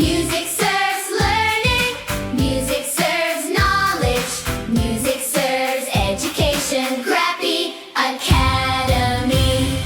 Music serves learning. Music serves knowledge. Music serves education. Grapie Academy.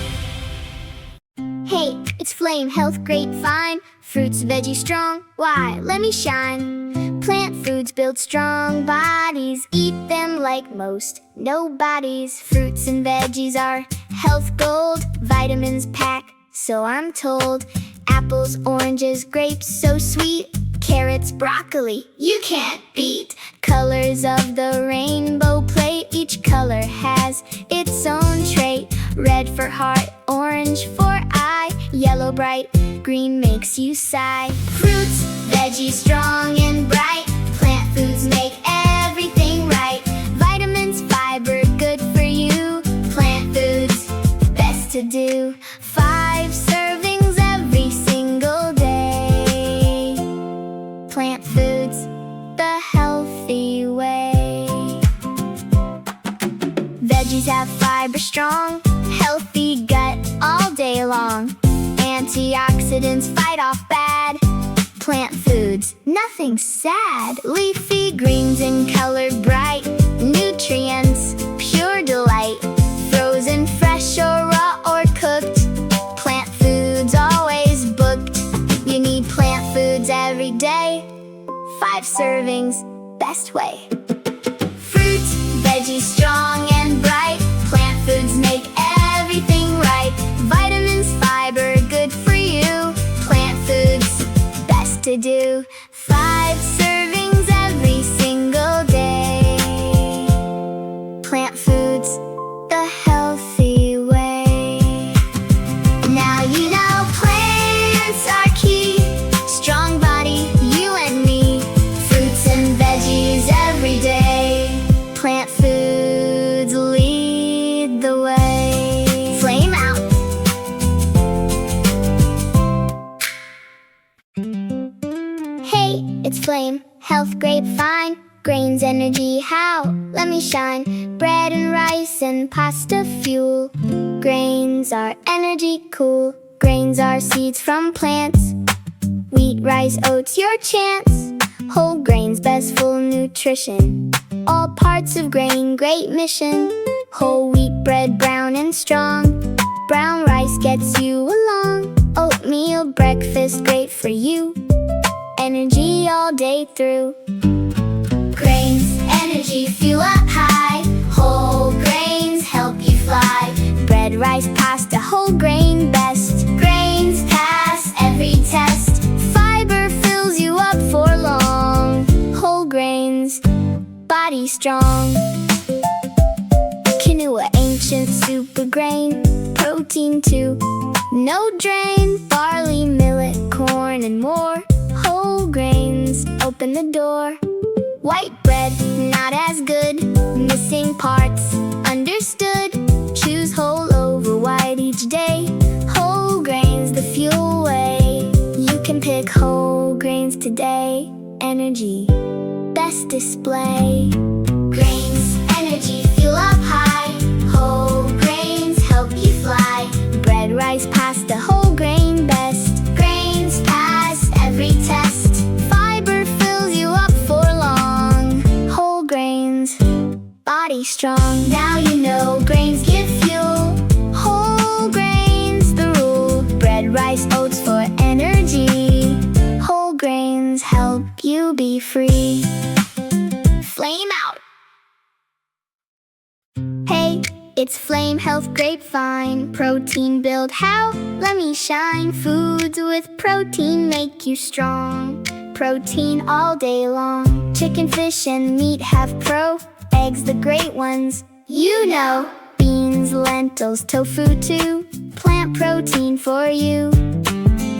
Hey, it's Flame Health Grapevine. Fruits, veggies strong, why, let me shine. Plant foods build strong bodies. Eat them like most nobodies. Fruits and veggies are health gold. Vitamins pack, so I'm told. Apples, oranges, grapes, so sweet. Carrots, broccoli, you can't beat. Colors of the rainbow play. Each color has its own trait. Red for heart, orange for eye. Yellow bright, green makes you sigh. Fruits, veggies strong and bright. Plant foods make everything right. Vitamins, fiber, good for you. Plant foods, best to do. 5 servings every single day. Plant foods, the healthy way. Veggies have fiber strong. Healthy gut all day long. Antioxidants fight off bad. Plant foods, nothing sad. Leafy greens in color bright. Nutrients, pure delight. Frozen, fresh, or raw, or cooked. Plant foods always booked. You need plant foods every day. 5 servings, best way. Fruits, veggies strong and bright. Plant foods make everything right. Vitamins, fiber, good for you. Plant foods, best to do. 5 servings every single day. Plant foods, the healthy way. Now you know plants are key. Strong body, you and me. Fruits and veggies every day. Plant foods lead the way. Flame out. Hey, it's Flame Health Grapevine. Grains, energy, how? Let me shine. Bread and rice and pasta fuel. Grains are energy, cool. Grains are seeds from plants. Wheat, rice, oats, your chance. Whole grains, best full nutrition. All parts of grain, great mission. Whole wheat bread, brown and strong. Brown rice gets you along. Oatmeal breakfast, great for you. Energy all day through. Grains, energy, fuel up high. Whole grains help you fly. Bread, rice, pasta, whole grain best. Grains pass every test. Fiber fills you up for long. Whole grains, body strong. Quinoa, ancient super grain. Protein too, no drain. Barley, millet, corn, and more. Whole grains, open the door. White bread, not as good. Missing parts, understood. Choose whole over white each day. Whole grains, the fuel way. You can pick whole grains today. Energy, best display. Grains, energy, fuel up high. Whole grains help you fly. Bread, rice, pasta, whole grain best. Grains pass every test. Fiber fills you up for long. Whole grains, body strong. Now you know grains give fuel. Whole grains, the rule. Bread, rice, oats for energy. Whole grains help you be free. Flame out. Hey, it's Flame Health Grapevine. Protein build how? Let me shine. Foods with protein make you strong. Protein all day long. Chicken, fish, and meat have pro. Eggs, the great ones, you know. Beans, lentils, tofu too. Plant protein for you.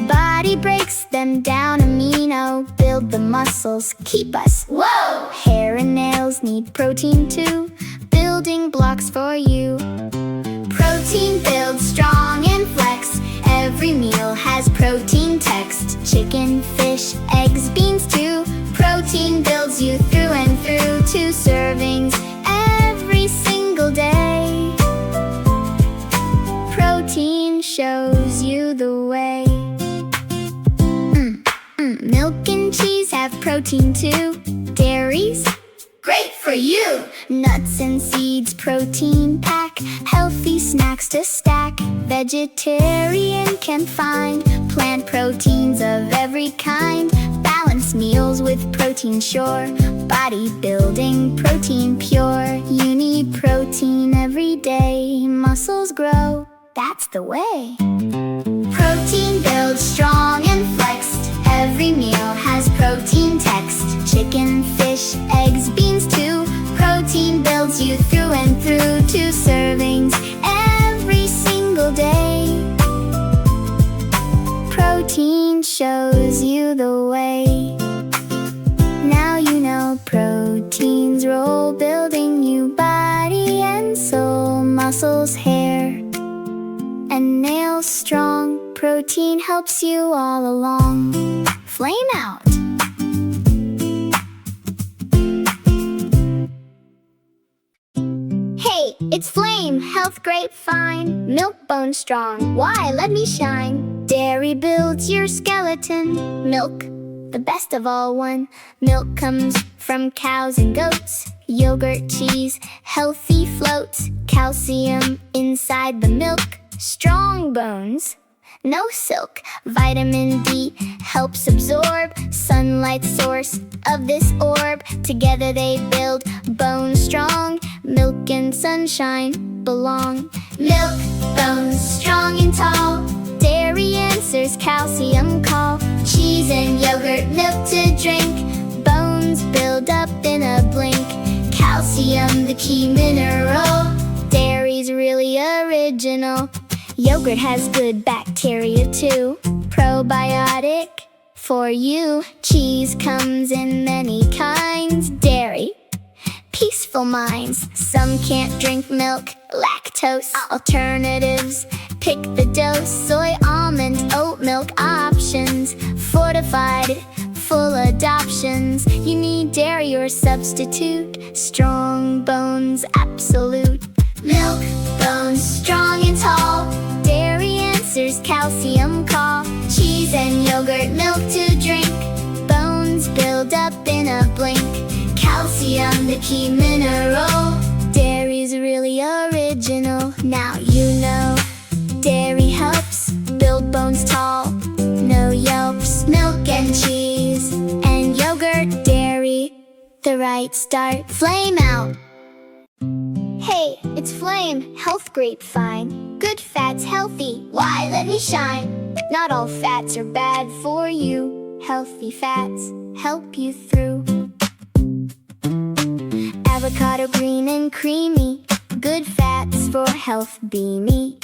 Body breaks them down, amino. Build the muscles, keep us, whoa! Hair and nails need protein too. Building blocks for you. Protein builds strong and flex. Every meal has protein text. Chicken, fish, eggs, beans too. Protein builds you through and through. 2 servings every single day. Protein shows you the way. Milk and cheese have protein too. Dairies, Great for you! nuts and seeds, protein pack. Healthy snacks to stack. Vegetarian can find plant proteins of every kind. Balanced meals with protein sure. Bodybuilding protein pure. You need protein every day. Muscles grow, that's the way. Protein builds strong and flexed. Every meal has protein text. Chicken, fish, eggs, beans too. Protein builds you through and through. 2 servings every single day. Protein shows you the way. Now you know protein's role, building you body and soul. Muscles, hair, and nails strong. Protein helps you all along. Flame out. Hey, it's Flame, health grapevine. Milk bone strong, why let me shine? Dairy builds your skeleton. Milk, the best of all one. Milk comes from cows and goats. Yogurt, cheese, healthy floats. Calcium inside the milk. Strong bones, no silk. Vitamin D helps absorb. Sunlight source of this orb. Together they build bones strong. Milk and sunshine belong. Milk, bones strong and tall. Dairy answers calcium call. Cheese and yogurt, milk to drink. Bones build up in a blink. Calcium, the key mineral. Dairy's really original. Yogurt has good bacteria too. Probiotic for you. Cheese comes in many kinds. Dairy, peaceful minds. Some can't drink milk. Lactose alternatives. Pick the dose. Soy, almond, oat milk options. Fortified, full adoptions. You need dairy or substitute. Strong bones, absolute. Milk, bones strong and tall. Dairy answers calcium call. Cheese and yogurt, milk to drink. Bones build up in a blink. Calcium, the key mineral. Dairy's really original. Now you know dairy helps build bones tall. No yelps. Milk and cheese And yogurt, dairy, the right start. Flame out. Hey, it's Flame, health grapevine. Good fats healthy, why let me shine? not all fats are bad for you. Healthy fats help you through. Avocado green and creamy, good fats for health beamy.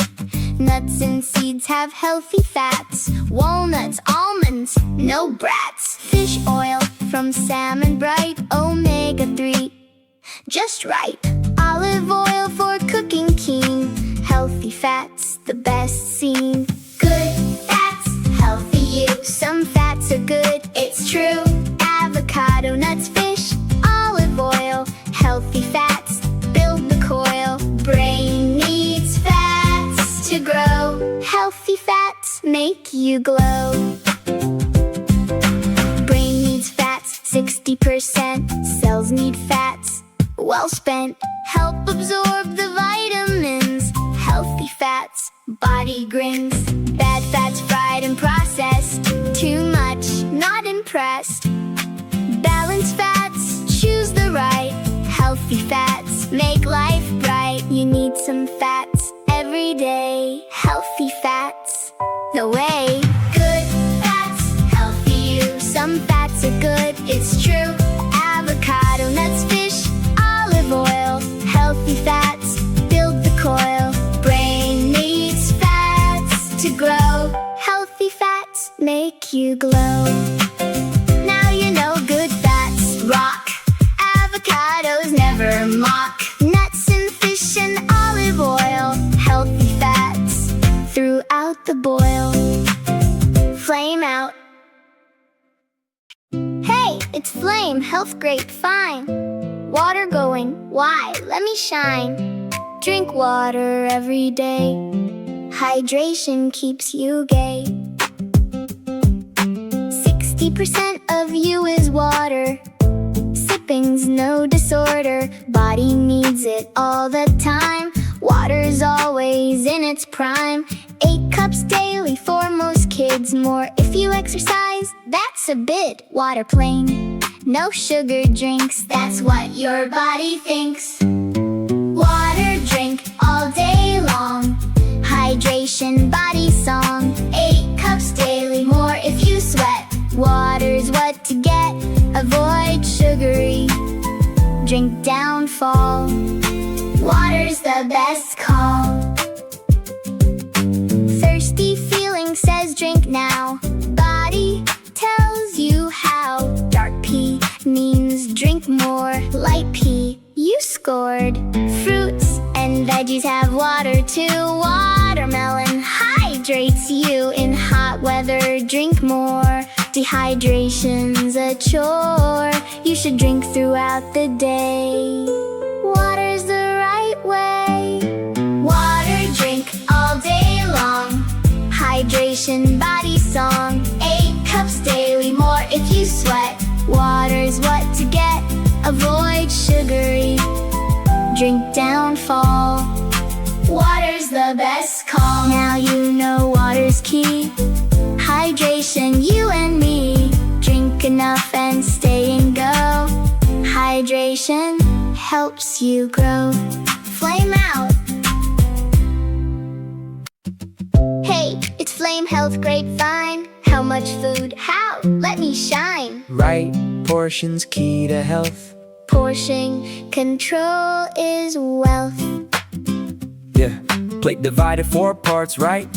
Nuts and seeds have healthy fats. Walnuts, almonds, no brats. Fish oil from salmon bright, omega-3, just right. Olive oil for cooking keen. Healthy fats, the best seen. Good fats, healthy you. Some fats are good, It's true. avocado, nuts, fish, olive oil. Healthy fats build the coil. Brain needs fats to grow. Healthy fats make you glow. Brain needs fats, 60%. Cells need fats, well spent. Help absorb the vitamins. Healthy fats, body grins. Bad fats fried and processed. Too much, not impressed. Balanced fats, choose the right. Healthy fats make life bright. You need some fats every day. Healthy fats, the way. Good fats, healthy you. Some fats are good, It's true. avocado, nuts, fish, olive oil. Healthy fats build the coil. Brain needs fats to grow. Healthy fats make you glow. Now you know good fats Rock, avocados never mock. nuts and fish and olive oil. Healthy fats throughout the boil. Flame out. Hey, it's Flame, health grapevine. Water going, why? Let me shine. Drink water every day. Hydration keeps you gay. 60 80% of you is water. Sipping's no disorder. Body needs it all the time. Water's always in its prime. 8 cups daily for most kids. More if you exercise, that's a bit. Water plain, no sugar drinks. That's what your body thinks. Water drink all day long. Hydration body song. 8 cups daily, more if you sweat. Water's what to get. Avoid sugary drink downfall. Water's the best call. Thirsty feeling says drink now. Body tells you how. Dark P means drink more. Light P, you scored. Fruits and veggies have water too. Watermelon hydrates you in hot weather. Drink more. Dehydration's a chore. You should drink throughout the day. Water's the right way. Water drink all day long. Hydration body song. 8 cups daily, more if you sweat. Water's what to get. Avoid sugary drink downfall. Water's the best call. Now you know water's key. Hydration, you and me. Drink enough and stay and go. Hydration helps you grow. Flame out. Hey, it's Flame Health Grapevine. How much food? How? Let me shine. Right portion's key to health. Portion control is wealth. Yeah, plate divided 4 parts, right?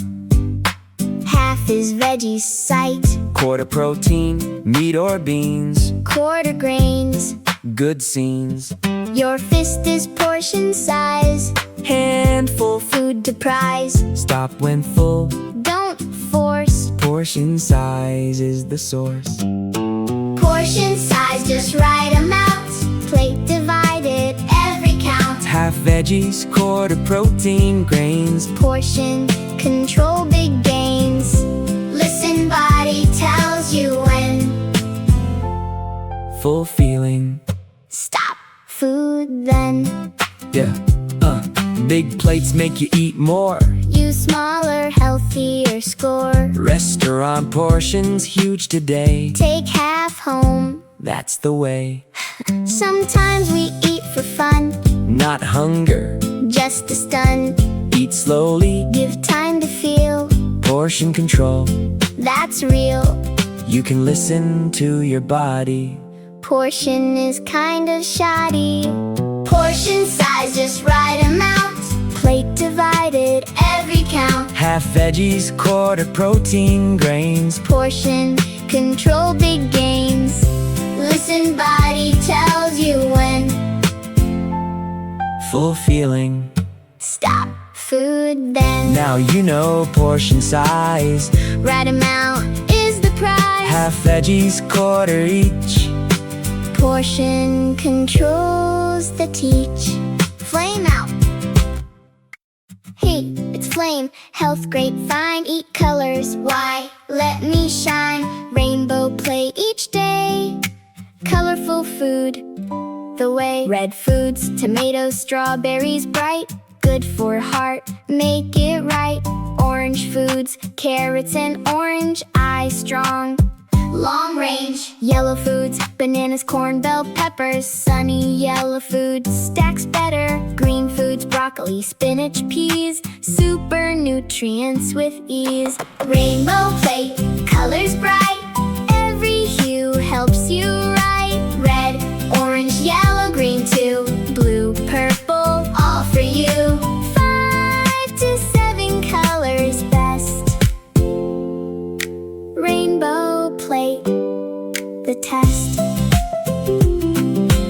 Half is veggies, sight. Quarter protein, meat or beans. Quarter grains. Good scenes. Your fist is portion size. Handful, Food to prize. stop when full. Don't force. Portion size is the source. Portion size, just right amount. Plate divided, every count. Half veggies, quarter protein, grains. Portion control, big gains. Listen, body tells you when. Full feeling. Stop food then. Yeah, big plates make you eat more. Use smaller, healthier score. Restaurant portions huge today. Take half home. That's the way. Sometimes we eat for fun. Not hunger. Just to stun. Eat slowly. Give time to feel. Portion control. That's real. You can listen to your body. Portion is kind of shoddy. Portion size, just right amount. Plate divided, every count. Half veggies, quarter protein, grains. Portion control, big gains. Listen, body tells you when. Full feeling. Stop food then. Now you know portion size. Right amount is the prize. Half veggies, quarter each. Portion controls the teach. Flame out. Hey, it's Flame Health Grapevine. Eat colors. Why? Let me shine. Rainbow play each day. Colorful food the way. Red foods, tomatoes, strawberries, bright. Good for heart, make it right. Orange foods, carrots and orange. Eye strong, long range. Yellow foods, bananas, corn, bell peppers. Sunny yellow foods, stacks better. Green foods, broccoli, spinach, peas. Super nutrients with ease. Rainbow plate, colors bright. Every hue helps you right. Red, orange, yellow, green too. Blue, purple, all for you. 5 to 7 colors best. Rainbow plate, the test.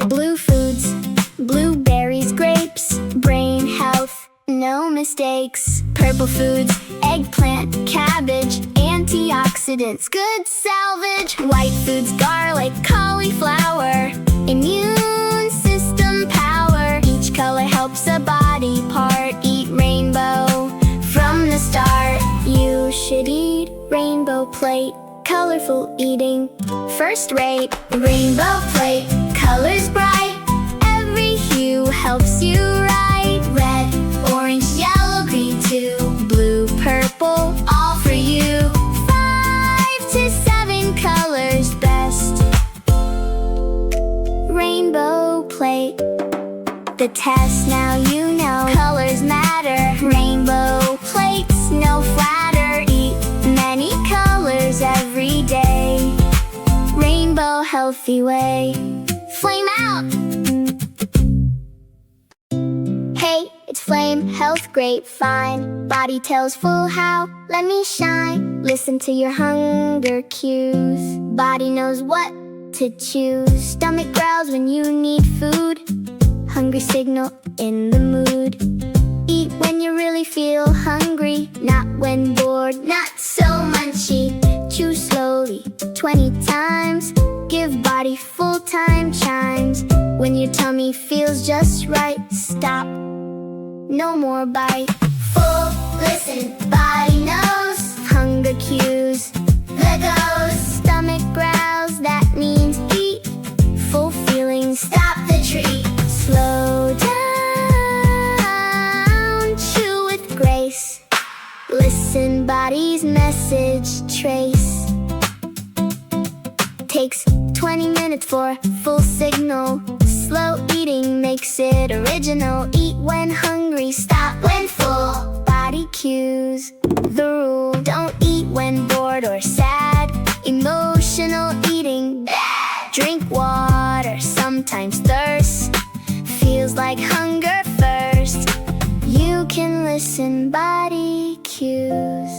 Blue foods, blueberries, grapes. Brain health, no mistakes. Purple foods, eggplant, cabbage. Antioxidants, good salvage. White foods, garlic, cauliflower. Immune system power. Each color helps a body part. Eat rainbow from the start. You should eat rainbow plate. Color colorful eating, first rate. Rainbow plate, colors bright, every hue helps you right. Red, orange, yellow, green too, blue, purple, all for you. 5 to 7 colors best. Rainbow plate, the test now you know. Colors matter, rainbow plates, no flatter. Eat many colors every day. Rainbow healthy way. Flame out! Hey, it's Flame Health Grapevine. Body tells full how, let me shine. Listen to your hunger cues. Body knows what to choose. Stomach growls when you need food. Hungry signal in the mood. Eat when you really feel hungry, not when bored, not so munchy. Chew slowly, 20 times. Give body full-time chimes. When your tummy feels just right, stop, no more bite. Full, listen, body knows. Hunger cues, the goes. Stomach growls, that means eat. Full feeling, stop the treat. Slow down, chew with grace. Listen, body's message trace. Takes 20 minutes for full signal. Slow eating makes it original. Eat when hungry, stop when full. Body cues, the rule. Don't eat when bored or sad. Emotional eating, bad. Drink water, sometimes thirst. Feels like hunger first. You can listen, body cues.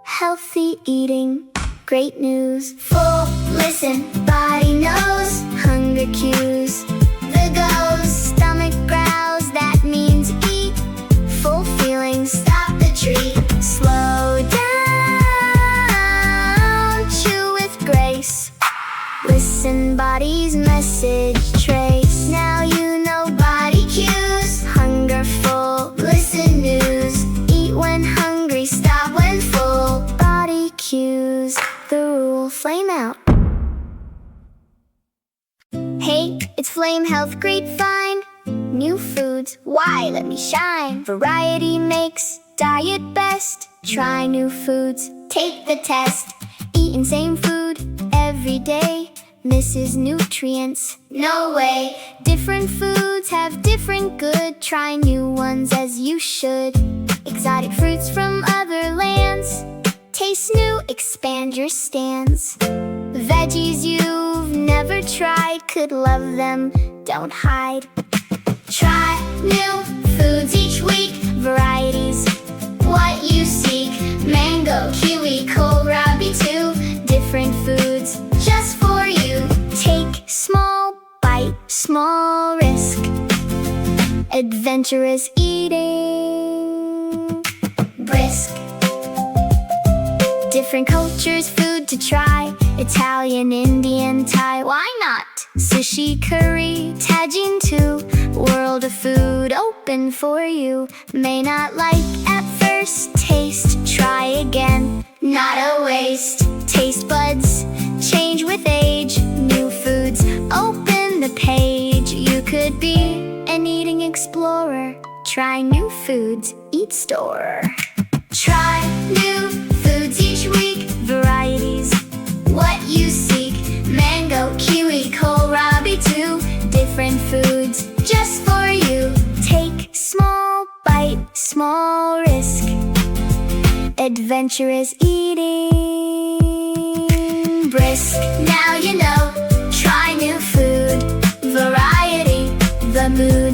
Healthy eating, great news. Full, listen, body knows. Hunger cues, the goes. Stomach growls, that means eat. Full feeling, stop the treat. Slow down, chew with grace. Listen, body's message trace. Now you know body cues. Hunger full, listen news. Eat when hungry, stop when full. Body cues, the rule. Flame out. Hey, it's Flame Health Grapevine. New foods, why let me shine. Variety makes diet best. Try new foods, take the test. Eating same food every day misses nutrients, no way. Different foods have different good. Try new ones as you should. Exotic fruits from other lands, taste new, expand your stance. Veggies you've never tried, could love them, don't hide. Try new foods each week, varieties, what you seek. Mango, kiwi, kohlrabi too. Different foods just for you. Take small bite, small risk. Adventurous eating, brisk. Different cultures, food to try. Italian, Indian, Thai, why not? Sushi, curry, tagine too. World of food open for you. May not like at first taste. Try again, not a waste. Taste buds change with age. New foods open the page. You could be an eating explorer. Try new foods, eat store. Try new foods each week, varieties, what you seek. Mango, kiwi, kohlrabi too. Different foods just for you. Take small bite, small risk. Adventurous eating, brisk. Now you know, try new food, variety, the mood.